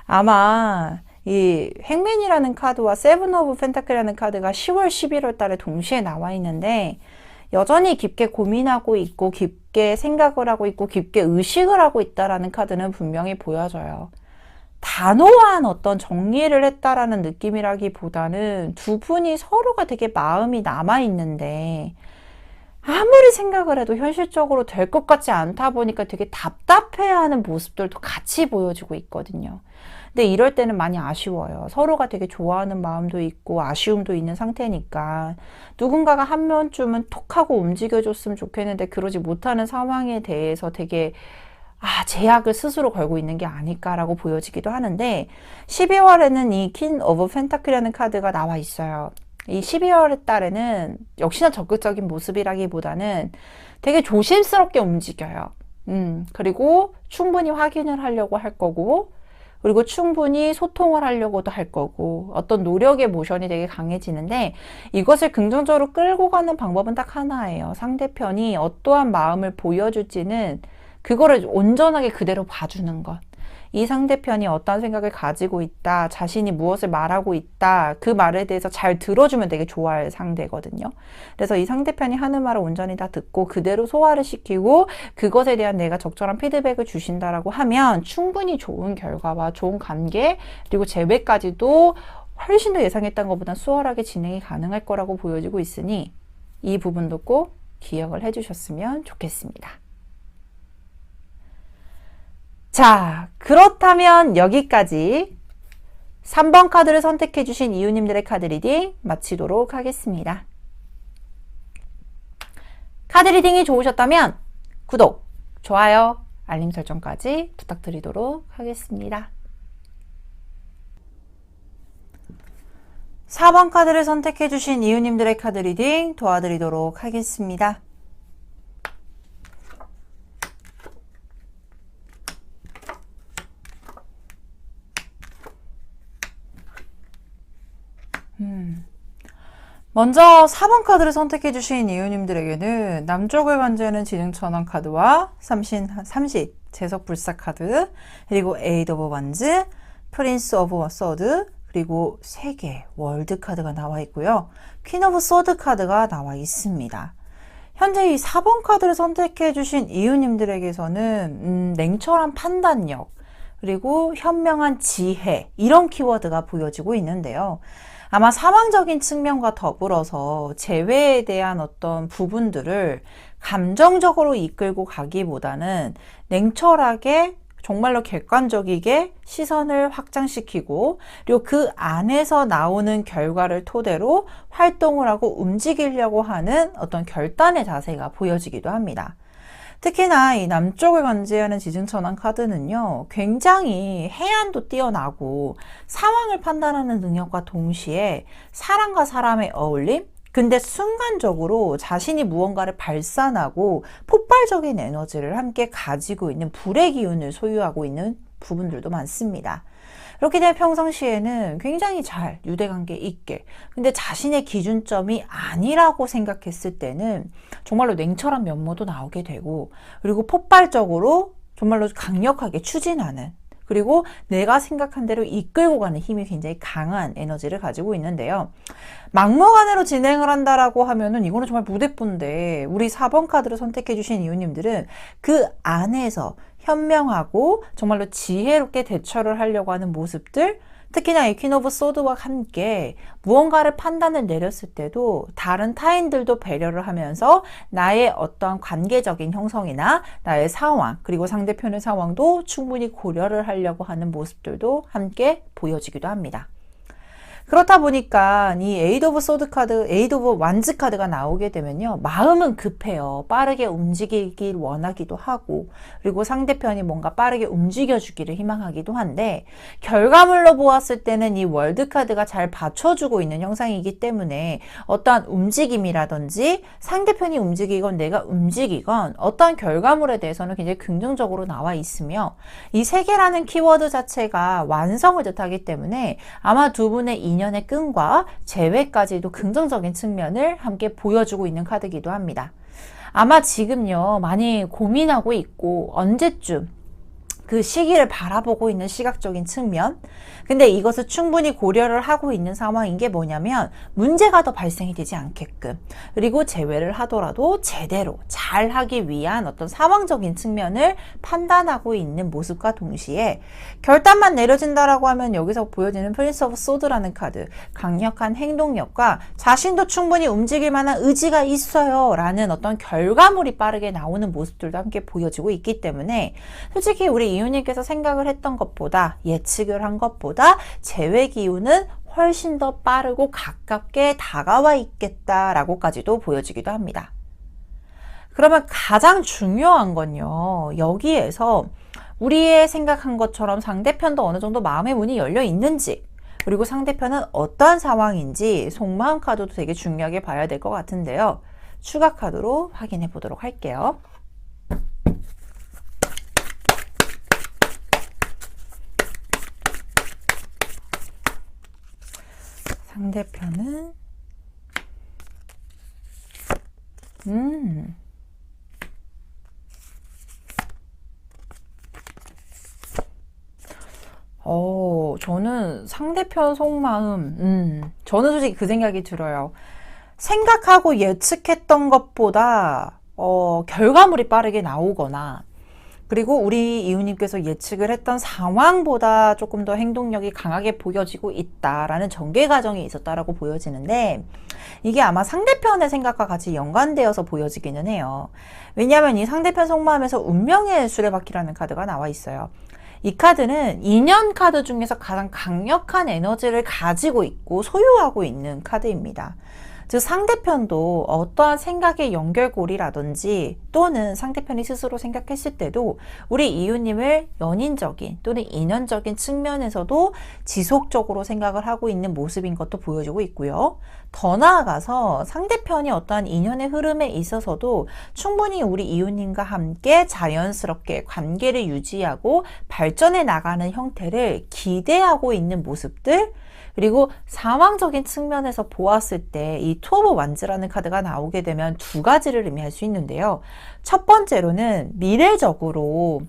아마 이 행맨이라는 카드와 세븐 오브 펜타클이라는 카드가 10월, 11월 달에 동시에 나와 있는데, 여전히 깊게 고민하고 있고 깊게 생각을 하고 있고 깊게 의식을 하고 있다라는 카드는 분명히 보여져요. 단호한 어떤 정리를 했다라는 느낌이라기보다는 두 분이 서로가 되게 마음이 남아있는데, 아무리 생각을 해도 현실적으로 될 것 같지 않다 보니까 되게 답답해하는 모습들도 같이 보여지고 있거든요. 근데 이럴 때는 많이 아쉬워요. 서로가 되게 좋아하는 마음도 있고 아쉬움도 있는 상태니까 누군가가 한 번쯤은 톡 하고 움직여줬으면 좋겠는데 그러지 못하는 상황에 대해서 되게 제약을 스스로 걸고 있는 게 아닐까라고 보여지기도 하는데, 12월에는 이 퀸 오브 펜타클이라는 카드가 나와 있어요. 이 12월 달에는 역시나 적극적인 모습이라기보다는 되게 조심스럽게 움직여요. 그리고 충분히 확인을 하려고 할 거고, 그리고 충분히 소통을 하려고도 할 거고, 어떤 노력의 모션이 되게 강해지는데, 이것을 긍정적으로 끌고 가는 방법은 딱 하나예요. 상대편이 어떠한 마음을 보여줄지는 그거를 온전하게 그대로 봐주는 것. 이 상대편이 어떤 생각을 가지고 있다, 자신이 무엇을 말하고 있다, 그 말에 대해서 잘 들어주면 되게 좋아할 상대거든요. 그래서 이 상대편이 하는 말을 온전히 다 듣고 그대로 소화를 시키고 그것에 대한 내가 적절한 피드백을 주신다라고 하면 충분히 좋은 결과와 좋은 관계, 그리고 재회까지도 훨씬 더 예상했던 것보다 수월하게 진행이 가능할 거라고 보여지고 있으니 이 부분도 꼭 기억을 해주셨으면 좋겠습니다. 자, 그렇다면 여기까지 3번 카드를 선택해 주신 이유님들의 카드 리딩 마치도록 하겠습니다. 카드 리딩이 좋으셨다면 구독, 좋아요, 알림 설정까지 부탁드리도록 하겠습니다. 4번 카드를 선택해 주신 이유님들의 카드 리딩 도와드리도록 하겠습니다. 먼저 4번 카드를 선택해 주신 이유님들에게는 남쪽을 관제하는 지능천왕 카드와 삼십 재석불사 카드, 그리고 에이드 오브 완즈, 프린스 오브 서드, 그리고 3개 월드 카드가 나와 있고요. 퀸 오브 소드 카드가 나와 있습니다. 현재 이 4번 카드를 선택해 주신 이유님들에게서는 냉철한 판단력, 그리고 현명한 지혜, 이런 키워드가 보여지고 있는데요. 아마 상황적인 측면과 더불어서 재회에 대한 어떤 부분들을 감정적으로 이끌고 가기보다는 냉철하게 정말로 객관적이게 시선을 확장시키고, 그리고 그 안에서 나오는 결과를 토대로 활동을 하고 움직이려고 하는 어떤 결단의 자세가 보여지기도 합니다. 특히나 이 남쪽을 관제하는 지증천왕 카드는요, 굉장히 해안도 뛰어나고 상황을 판단하는 능력과 동시에 사람과 사람의 어울림, 근데 순간적으로 자신이 무언가를 발산하고 폭발적인 에너지를 함께 가지고 있는 불의 기운을 소유하고 있는 부분들도 많습니다. 그렇기 때문에 평상시에는 굉장히 잘 유대관계 있게, 근데 자신의 기준점이 아니라고 생각했을 때는 정말로 냉철한 면모도 나오게 되고, 그리고 폭발적으로 정말로 강력하게 추진하는 그리고 내가 생각한 대로 이끌고 가는 힘이 굉장히 강한 에너지를 가지고 있는데요. 막무가내로 진행을 한다라고 하면은 이거는 정말 무대뿐데 우리 4번 카드를 선택해 주신 이웃님들은 그 안에서 현명하고 정말로 지혜롭게 대처를 하려고 하는 모습들, 특히나 이 퀸 오브 소드와 함께 무언가를 판단을 내렸을 때도 다른 타인들도 배려를 하면서 나의 어떠한 관계적인 형성이나 나의 상황, 그리고 상대편의 상황도 충분히 고려를 하려고 하는 모습들도 함께 보여지기도 합니다. 그렇다 보니까 이 에이드 오브 소드 카드, 에이드 오브 완즈 카드가 나오게 되면요. 마음은 급해요. 빠르게 움직이길 원하기도 하고, 그리고 상대편이 뭔가 빠르게 움직여주기를 희망하기도 한데, 결과물로 보았을 때는 이 월드 카드가 잘 받쳐주고 있는 형상이기 때문에 어떠한 움직임이라든지 상대편이 움직이건 내가 움직이건 어떠한 결과물에 대해서는 굉장히 긍정적으로 나와 있으며, 이 세계라는 키워드 자체가 완성을 뜻하기 때문에 아마 두 분의 인연의 끈과 재회까지도 긍정적인 측면을 함께 보여주고 있는 카드이기도 합니다. 아마 지금요 많이 고민하고 있고 언제쯤 그 시기를 바라보고 있는 시각적인 측면, 근데 이것을 충분히 고려를 하고 있는 상황인 게 뭐냐면 문제가 더 발생이 되지 않게끔, 그리고 재회를 하더라도 제대로 잘 하기 위한 어떤 상황적인 측면을 판단하고 있는 모습과 동시에 결단만 내려진다라고 하면 여기서 보여지는 프린스 오브 소드라는 카드, 강력한 행동력과 자신도 충분히 움직일 만한 의지가 있어요 라는 어떤 결과물이 빠르게 나오는 모습들도 함께 보여지고 있기 때문에 솔직히 우리 이웃님께서 생각을 했던 것보다, 예측을 한 것보다 재회 기운은 훨씬 더 빠르고 가깝게 다가와 있겠다라고까지도 보여지기도 합니다. 그러면 가장 중요한 건요, 여기에서 우리의 생각한 것처럼 상대편도 어느 정도 마음의 문이 열려 있는지, 그리고 상대편은 어떠한 상황인지 속마음 카드도 되게 중요하게 봐야 될 것 같은데요. 추가 카드로 확인해 보도록 할게요. 상대편은 저는 상대편 속마음, 저는 솔직히 그 생각이 들어요. 생각하고 예측했던 것보다 결과물이 빠르게 나오거나, 그리고 우리 이웃님께서 예측을 했던 상황보다 조금 더 행동력이 강하게 보여지고 있다라는 전개 과정이 있었다라고 보여지는데, 이게 아마 상대편의 생각과 같이 연관되어서 보여지기는 해요. 왜냐하면 이 상대편 속마음에서 운명의 수레바퀴라는 카드가 나와 있어요. 이 카드는 인연 카드 중에서 가장 강력한 에너지를 가지고 있고 소유하고 있는 카드입니다. 즉 상대편도 어떠한 생각의 연결고리라든지 또는 상대편이 스스로 생각했을 때도 우리 이웃님을 연인적인 또는 인연적인 측면에서도 지속적으로 생각을 하고 있는 모습인 것도 보여주고 있고요. 더 나아가서 상대편이 어떠한 인연의 흐름에 있어서도 충분히 우리 이웃님과 함께 자연스럽게 관계를 유지하고 발전해 나가는 형태를 기대하고 있는 모습들, 그리고 상황적인 측면에서 보았을 때 이 투 오브 완즈라는 카드가 나오게 되면 두 가지를 의미할 수 있는데요. 첫 번째로는 미래적으로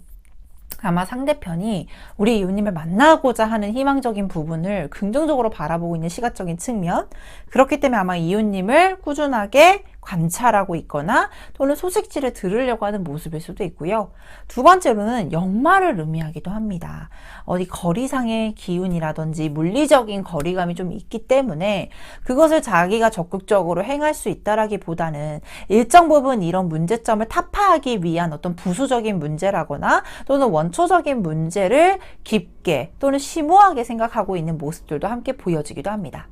아마 상대편이 우리 이웃님을 만나고자 하는 희망적인 부분을 긍정적으로 바라보고 있는 시각적인 측면, 그렇기 때문에 아마 이웃님을 꾸준하게 관찰하고 있거나 또는 소식지를 들으려고 하는 모습일 수도 있고요. 두 번째로는 연말을 의미하기도 합니다. 어디 거리상의 기운이라든지 물리적인 거리감이 좀 있기 때문에 그것을 자기가 적극적으로 행할 수 있다라기보다는 일정 부분 이런 문제점을 타파하기 위한 어떤 부수적인 문제라거나 또는 원초적인 문제를 깊게 또는 심오하게 생각하고 있는 모습들도 함께 보여지기도 합니다.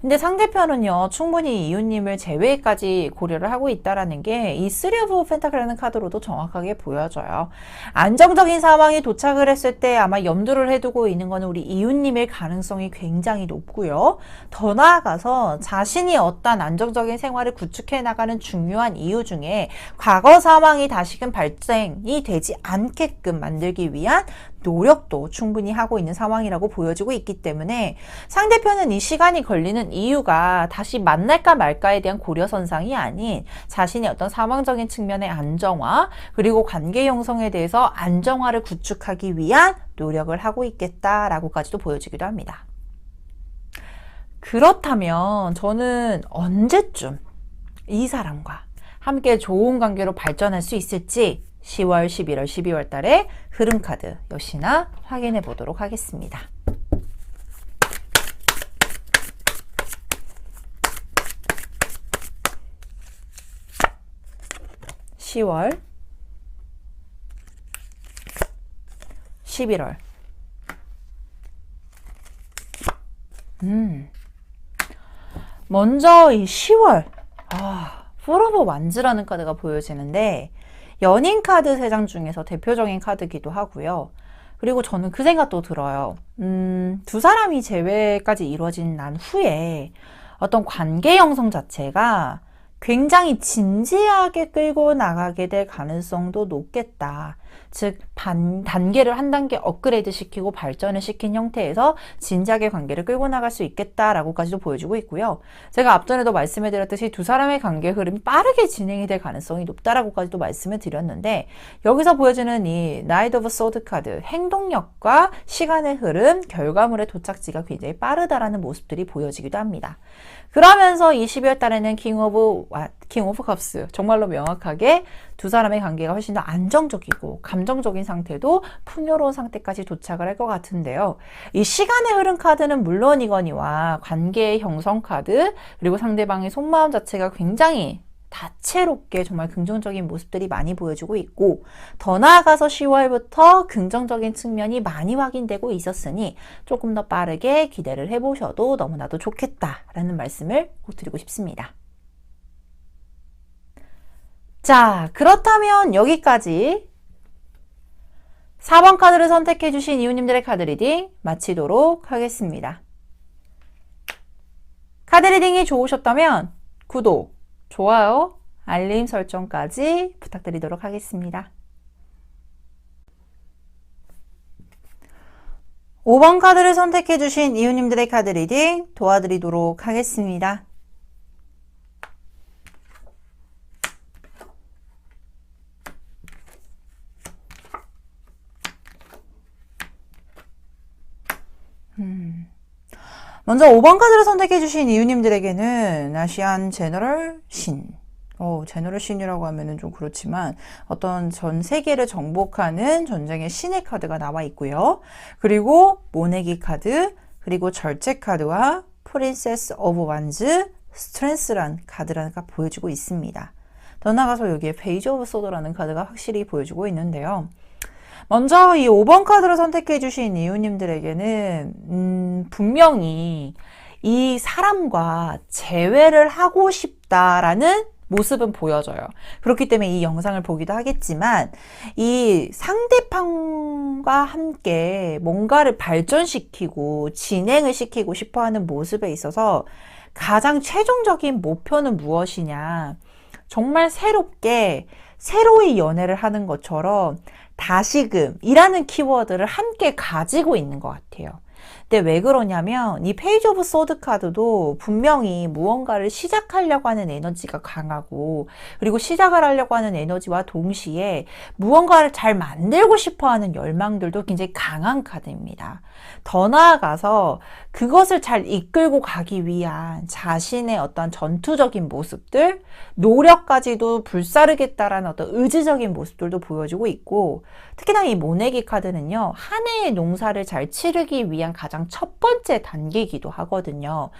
근데 상대편은요, 충분히 이웃님을 재회까지 고려를 하고 있다라는 게 이 쓰리 오브 펜타클이라는 카드로도 정확하게 보여져요. 안정적인 상황이 도착을 했을 때 아마 염두를 해두고 있는 거는 우리 이웃님일 가능성이 굉장히 높고요. 더 나아가서 자신이 어떤 안정적인 생활을 구축해 나가는 중요한 이유 중에 과거 상황이 다시금 발생이 되지 않게끔 만들기 위한 노력도 충분히 하고 있는 상황이라고 보여지고 있기 때문에 상대편은 이 시간이 걸리는 이유가 다시 만날까 말까에 대한 고려선상이 아닌 자신의 어떤 상황적인 측면의 안정화 그리고 관계 형성에 대해서 안정화를 구축하기 위한 노력을 하고 있겠다라고까지도 보여지기도 합니다. 그렇다면 저는 언제쯤 이 사람과 함께 좋은 관계로 발전할 수 있을지 10월, 11월, 12월 달에 흐름 카드 역시나 확인해 보도록 하겠습니다. (10월) (11월) 먼저 이 10월 풀 오브 완즈라는 카드가 보여지는데 연인 카드 3장 중에서 대표적인 카드기도 하고요. 그리고 저는 그 생각도 들어요. 두 사람이 재회까지 이루어진 난 후에 어떤 관계 형성 자체가 굉장히 진지하게 끌고 나가게 될 가능성도 높겠다. 즉 단계를 한 단계 업그레이드 시키고 발전을 시킨 형태에서 진지하게 관계를 끌고 나갈 수 있겠다라고까지도 보여주고 있고요. 제가 앞전에도 말씀해 드렸듯이 두 사람의 관계 흐름이 빠르게 진행이 될 가능성이 높다라고까지도 말씀을 드렸는데 여기서 보여지는 이 나이트 오브 소드 카드 행동력과 시간의 흐름, 결과물의 도착지가 굉장히 빠르다라는 모습들이 보여지기도 합니다. 그러면서 이 12월 달에는 킹 오브 컵스 정말로 명확하게 두 사람의 관계가 훨씬 더 안정적이고 감정적인 상태도 풍요로운 상태까지 도착을 할 것 같은데요. 이 시간의 흐름 카드는 물론이거니와 관계의 형성 카드 그리고 상대방의 속마음 자체가 굉장히 다채롭게 정말 긍정적인 모습들이 많이 보여주고 있고 더 나아가서 10월부터 긍정적인 측면이 많이 확인되고 있었으니 조금 더 빠르게 기대를 해보셔도 너무나도 좋겠다라는 말씀을 꼭 드리고 싶습니다. 자, 그렇다면 여기까지 4번 카드를 선택해 주신 이웃님들의 카드 리딩 마치도록 하겠습니다. 카드 리딩이 좋으셨다면 구독, 좋아요, 알림 설정까지 부탁드리도록 하겠습니다. 5번 카드를 선택해 주신 이웃님들의 카드 리딩 도와드리도록 하겠습니다. 먼저 5번 카드를 선택해 주신 이웃님들에게는 아시안 제너럴 신. 제너럴 신이라고 하면은 좀 그렇지만 어떤 전 세계를 정복하는 전쟁의 신의 카드가 나와 있고요. 그리고 모내기 카드, 그리고 절제 카드와 프린세스 오브 완즈, 스트렝스란 카드가 보여주고 있습니다. 더 나아가서 여기에 페이지 오브 소드라는 카드가 확실히 보여주고 있는데요. 먼저 이 5번 카드를 선택해 주신 이웃님들에게는 분명히 이 사람과 재회를 하고 싶다라는 모습은 보여져요. 그렇기 때문에 이 영상을 보기도 하겠지만 이 상대방과 함께 뭔가를 발전시키고 진행을 시키고 싶어하는 모습에 있어서 가장 최종적인 목표는 무엇이냐, 정말 새롭게 새로이 연애를 하는 것처럼 다시금이라는 키워드를 함께 가지고 있는 것 같아요. 근데 왜 그러냐면 이 페이지 오브 소드 카드도 분명히 무언가를 시작하려고 하는 에너지가 강하고, 그리고 시작을 하려고 하는 에너지와 동시에 무언가를 잘 만들고 싶어 하는 열망들도 굉장히 강한 카드입니다. 더 나아가서 그것을 잘 이끌고 가기 위한 자신의 어떤 전투적인 모습들, 노력까지도 불사르겠다라는 어떤 의지적인 모습들도 보여주고 있고, 특히나 이 모내기 카드는요, 한 해의 농사를 잘 치르기 위한 가장 첫 번째 단계이기도 하거든요.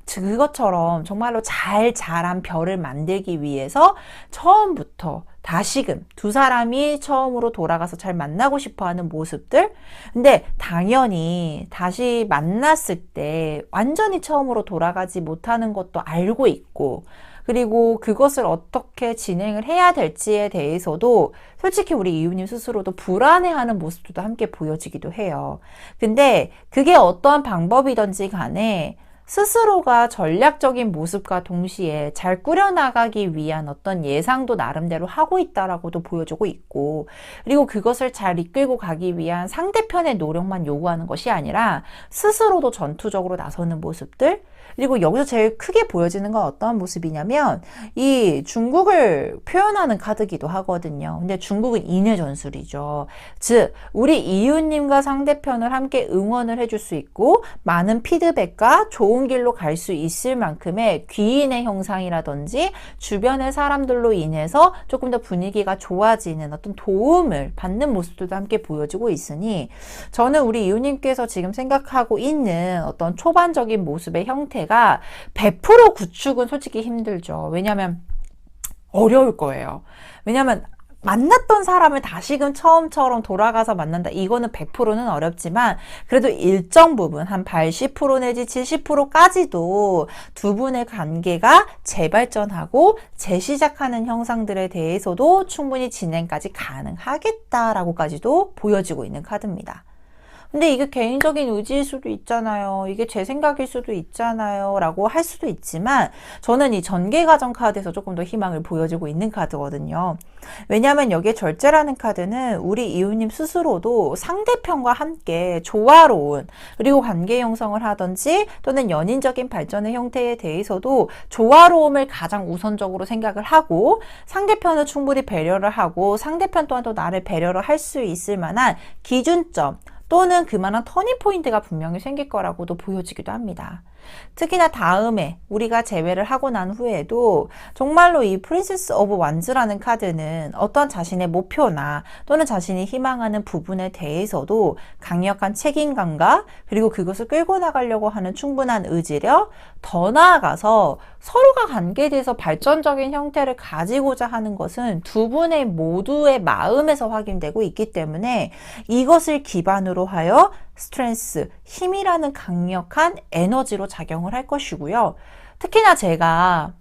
그것처럼 정말로 잘 자란 벼를 만들기 위해서 처음부터 다시금 두 사람이 처음으로 돌아가서 잘 만나고 싶어하는 모습들. 근데 당연히 다시 만났을 때 완전히 처음으로 돌아가지 못하는 것도 알고 있고, 그리고 그것을 어떻게 진행을 해야 될지에 대해서도 솔직히 우리 이웃님 스스로도 불안해하는 모습도 함께 보여지기도 해요. 근데 그게 어떠한 방법이든지 간에 스스로가 전략적인 모습과 동시에 잘 꾸려나가기 위한 어떤 예상도 나름대로 하고 있다라고도 보여주고 있고, 그리고 그것을 잘 이끌고 가기 위한 상대편의 노력만 요구하는 것이 아니라 스스로도 전투적으로 나서는 모습들. 그리고 여기서 제일 크게 보여지는 건 어떤 모습이냐면 이 중국을 표현하는 카드기도 하거든요. 근데 중국은 인외 전술이죠. 즉 우리 이웃님과 상대편을 함께 응원을 해줄 수 있고 많은 피드백과 좋은 길로 갈 수 있을 만큼의 귀인의 형상이라든지 주변의 사람들로 인해서 조금 더 분위기가 좋아지는 어떤 도움을 받는 모습들도 함께 보여주고 있으니, 저는 우리 이웃님께서 지금 생각하고 있는 어떤 초반적인 모습의 형태가 100% 구축은 솔직히 힘들죠. 왜냐하면 어려울 거예요. 왜냐하면 만났던 사람을 다시금 처음처럼 돌아가서 만난다. 이거는 100%는 어렵지만 그래도 일정 부분 한 80% 내지 70%까지도 두 분의 관계가 재발전하고 재시작하는 형상들에 대해서도 충분히 진행까지 가능하겠다라고까지도 보여지고 있는 카드입니다. 근데 이게 개인적인 의지일 수도 있잖아요. 이게 제 생각일 수도 있잖아요. 라고 할 수도 있지만 저는 이 전개과정 카드에서 조금 더 희망을 보여주고 있는 카드거든요. 왜냐하면 여기에 절제라는 카드는 우리 이웃님 스스로도 상대편과 함께 조화로운 그리고 관계 형성을 하든지 또는 연인적인 발전의 형태에 대해서도 조화로움을 가장 우선적으로 생각을 하고 상대편을 충분히 배려를 하고 상대편 또한 또 나를 배려를 할 수 있을 만한 기준점 또는 그만한 터닝포인트가 분명히 생길 거라고도 보여지기도 합니다. 특히나 다음에 우리가 재회를 하고 난 후에도 정말로 이 프린세스 오브 완즈라는 카드는 어떤 자신의 목표나 또는 자신이 희망하는 부분에 대해서도 강력한 책임감과 그리고 그것을 끌고 나가려고 하는 충분한 의지력, 더 나아가서 서로가 관계에 대해서 발전적인 형태를 가지고자 하는 것은 두 분의 모두의 마음에서 확인되고 있기 때문에 이것을 기반으로 하여 스트렝스, 힘이라는 강력한 에너지로 작용을 할 것이고요. 특히나 제가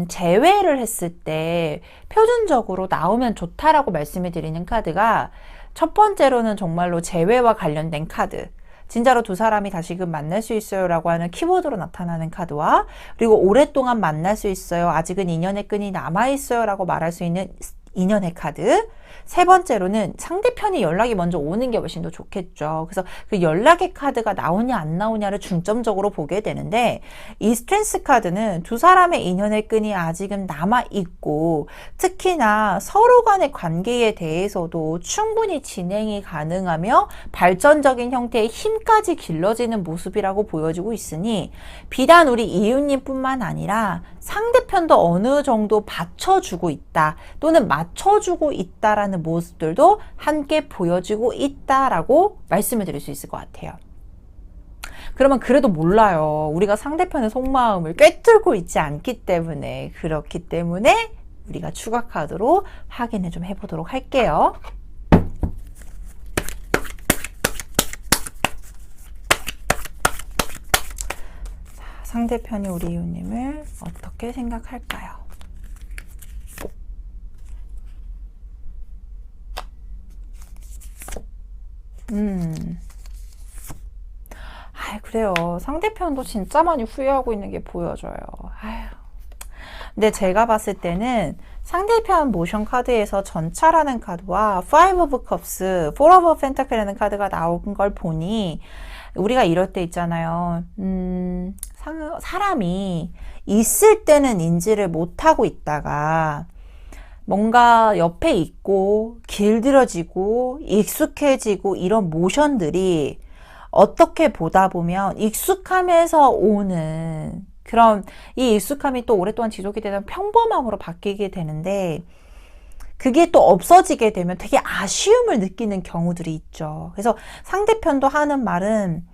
재회를 했을 때 표준적으로 나오면 좋다라고 말씀을 드리는 카드가 첫 번째로는 정말로 재회와 관련된 카드, 진짜로 두 사람이 다시금 만날 수 있어요 라고 하는 키워드로 나타나는 카드와, 그리고 오랫동안 만날 수 있어요, 아직은 인연의 끈이 남아있어요 라고 말할 수 있는 인연의 카드, 세 번째로는 상대편이 연락이 먼저 오는 게 훨씬 더 좋겠죠. 그래서 그 연락의 카드가 나오냐 안 나오냐를 중점적으로 보게 되는데, 이 스트렝스 카드는 두 사람의 인연의 끈이 아직은 남아있고 특히나 서로 간의 관계에 대해서도 충분히 진행이 가능하며 발전적인 형태의 힘까지 길러지는 모습이라고 보여지고 있으니 비단 우리 이웃님 뿐만 아니라 상대편도 어느 정도 받쳐주고 있다 또는 맞춰주고 있다라는 모습들도 함께 보여지고 있다라고 말씀을 드릴 수 있을 것 같아요. 그러면 그래도 몰라요. 우리가 상대편의 속마음을 꿰뚫고 있지 않기 때문에, 그렇기 때문에 우리가 추가 카드로 확인을 좀 해보도록 할게요. 상대편이 우리 이웃님을 어떻게 생각할까요? 그래요. 상대편도 진짜 많이 후회하고 있는 게 보여져요. 근데 제가 봤을 때는 상대편 모션 카드에서 전차라는 카드와 Five of Cups, Four of Pentacles라는 카드가 나온 걸 보니 우리가 이럴 때 있잖아요. 사람이 있을 때는 인지를 못하고 있다가 뭔가 옆에 있고 길들여지고 익숙해지고 이런 모션들이 어떻게 보다 보면 익숙함에서 오는 그런 이 익숙함이 또 오랫동안 지속이 되면 평범함으로 바뀌게 되는데, 그게 또 없어지게 되면 되게 아쉬움을 느끼는 경우들이 있죠. 그래서 상대편도 하는 말은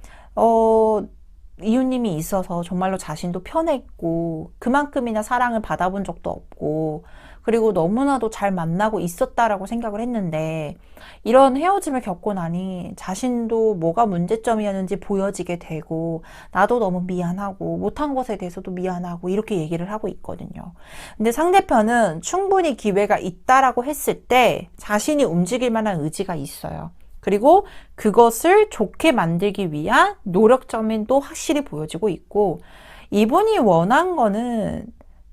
이웃님이 있어서 정말로 자신도 편했고 그만큼이나 사랑을 받아본 적도 없고 그리고 너무나도 잘 만나고 있었다라고 생각을 했는데, 이런 헤어짐을 겪고 나니 자신도 뭐가 문제점이었는지 보여지게 되고 나도 너무 미안하고 못한 것에 대해서도 미안하고 이렇게 얘기를 하고 있거든요. 근데 상대편은 충분히 기회가 있다라고 했을 때 자신이 움직일 만한 의지가 있어요. 그리고 그것을 좋게 만들기 위한 노력점이 또 확실히 보여지고 있고, 이분이 원한 거는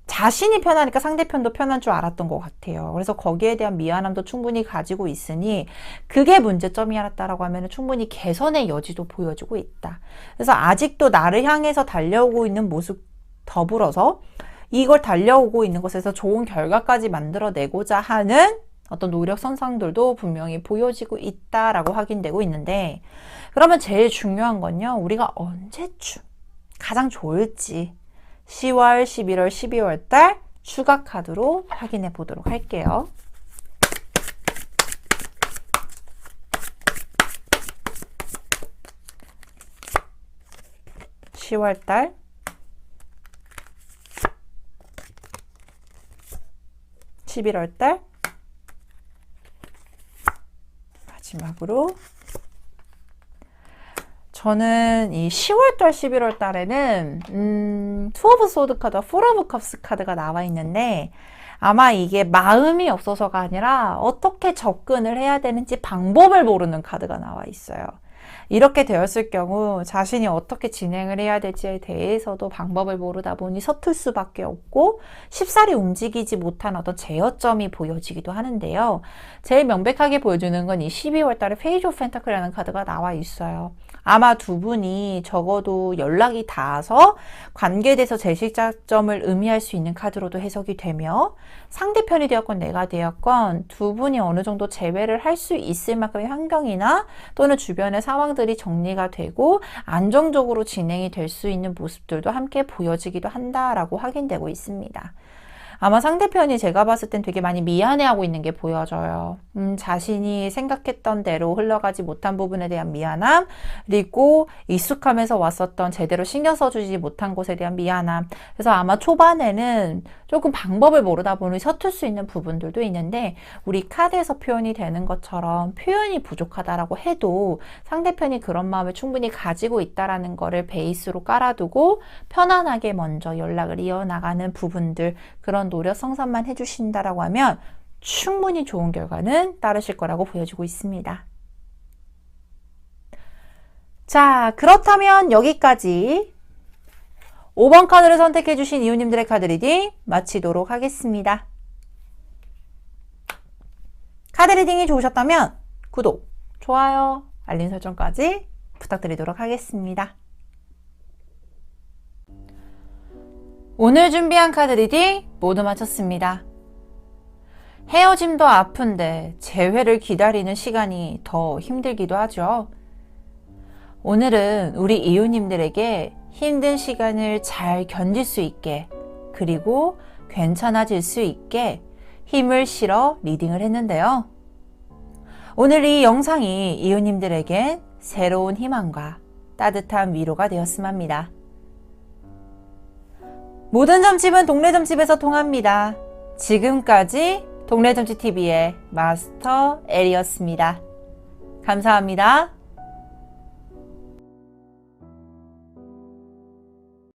자신이 편하니까 상대편도 편한 줄 알았던 것 같아요. 그래서 거기에 대한 미안함도 충분히 가지고 있으니 그게 문제점이었다라고 하면 충분히 개선의 여지도 보여주고 있다. 그래서 아직도 나를 향해서 달려오고 있는 모습 더불어서 이걸 달려오고 있는 것에서 좋은 결과까지 만들어내고자 하는 어떤 노력 선상들도 분명히 보여지고 있다라고 확인되고 있는데, 그러면 제일 중요한 건요, 우리가 언제쯤 가장 좋을지 10월, 11월, 12월 달 추가 카드로 확인해 보도록 할게요. (10월) 달, (11월) 달, 마지막으로 저는 이 10월달, 11월달에는 투 오브 소드 카드와 폴 오브 컵스 카드가 나와 있는데, 아마 이게 마음이 없어서가 아니라 어떻게 접근을 해야 되는지 방법을 모르는 카드가 나와 있어요. 이렇게 되었을 경우 자신이 어떻게 진행을 해야 될지에 대해서도 방법을 모르다 보니 서툴 수밖에 없고 쉽사리 움직이지 못한 어떤 제어점이 보여지기도 하는데요. 제일 명백하게 보여주는 건 이 12월 달에 페이지 오브 펜타클이라는 카드가 나와 있어요. 아마 두 분이 적어도 연락이 닿아서 관계에 대해서 재시작점을 의미할 수 있는 카드로도 해석이 되며, 상대편이 되었건 내가 되었건 두 분이 어느 정도 재회를 할 수 있을 만큼의 환경이나 또는 주변의 상황들이 정리가 되고 안정적으로 진행이 될 수 있는 모습들도 함께 보여지기도 한다라고 확인되고 있습니다. 아마 상대편이 제가 봤을 땐 되게 많이 미안해하고 있는 게 보여져요. 자신이 생각했던 대로 흘러가지 못한 부분에 대한 미안함, 그리고 익숙하면서 왔었던 제대로 신경 써주지 못한 것에 대한 미안함. 그래서 아마 초반에는 조금 방법을 모르다 보니 서툴 수 있는 부분들도 있는데, 우리 카드에서 표현이 되는 것처럼 표현이 부족하다라고 해도 상대편이 그런 마음을 충분히 가지고 있다라는 거를 베이스로 깔아두고 편안하게 먼저 연락을 이어나가는 부분들, 그런 노력 성산만 해주신다라고 하면 충분히 좋은 결과는 따르실 거라고 보여지고 있습니다. 자, 그렇다면 여기까지 5번 카드를 선택해 주신 이웃님들의 카드 리딩 마치도록 하겠습니다. 카드 리딩이 좋으셨다면 구독, 좋아요, 알림 설정까지 부탁드리도록 하겠습니다. 오늘 준비한 카드 리딩 모두 마쳤습니다. 헤어짐도 아픈데 재회를 기다리는 시간이 더 힘들기도 하죠. 오늘은 우리 이웃님들에게 힘든 시간을 잘 견딜 수 있게, 그리고 괜찮아질 수 있게 힘을 실어 리딩을 했는데요. 오늘 이 영상이 이웃님들에게 새로운 희망과 따뜻한 위로가 되었으면 합니다. 모든 점집은 동네 점집에서 통합니다. 지금까지 동네 점집 TV의 마스터 엘이었습니다. 감사합니다.